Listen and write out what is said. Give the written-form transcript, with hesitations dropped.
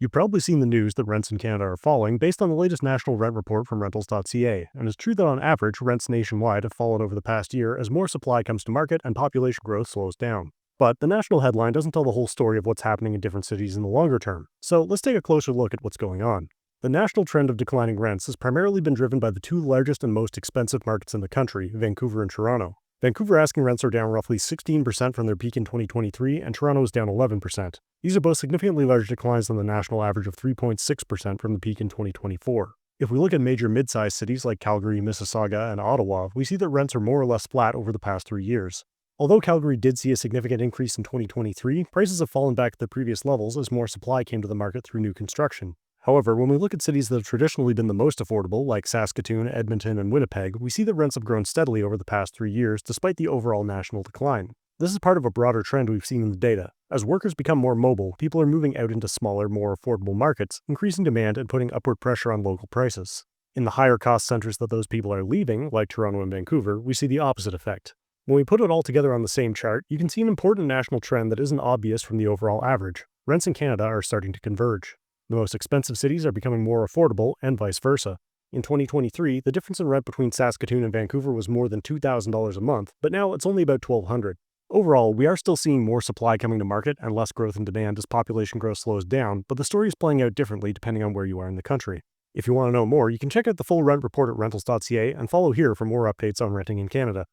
You've probably seen the news that rents in Canada are falling based on the latest national rent report from Rentals.ca, and it's true that on average, rents nationwide have fallen over the past year as more supply comes to market and population growth slows down. But the national headline doesn't tell the whole story of what's happening in different cities in the longer term, so let's take a closer look at what's going on. The national trend of declining rents has primarily been driven by the two largest and most expensive markets in the country, Vancouver and Toronto. Vancouver asking rents are down roughly 16% from their peak in 2023, and Toronto is down 11%. These are both significantly larger declines than the national average of 3.6% from the peak in 2024. If we look at major mid-sized cities like Calgary, Mississauga, and Ottawa, we see that rents are more or less flat over the past 3 years. Although Calgary did see a significant increase in 2023, prices have fallen back to the previous levels as more supply came to the market through new construction. However, when we look at cities that have traditionally been the most affordable, like Saskatoon, Edmonton, and Winnipeg, we see that rents have grown steadily over the past 3 years despite the overall national decline. This is part of a broader trend we've seen in the data. As workers become more mobile, people are moving out into smaller, more affordable markets, increasing demand and putting upward pressure on local prices. In the higher cost centers that those people are leaving, like Toronto and Vancouver, we see the opposite effect. When we put it all together on the same chart, you can see an important national trend that isn't obvious from the overall average. Rents in Canada are starting to converge. The most expensive cities are becoming more affordable, and vice versa. In 2023, the difference in rent between Saskatoon and Vancouver was more than $2,000 a month, but now it's only about $1,200. Overall, we are still seeing more supply coming to market and less growth in demand as population growth slows down, but the story is playing out differently depending on where you are in the country. If you want to know more, you can check out the full rent report at Rentals.ca and follow here for more updates on renting in Canada.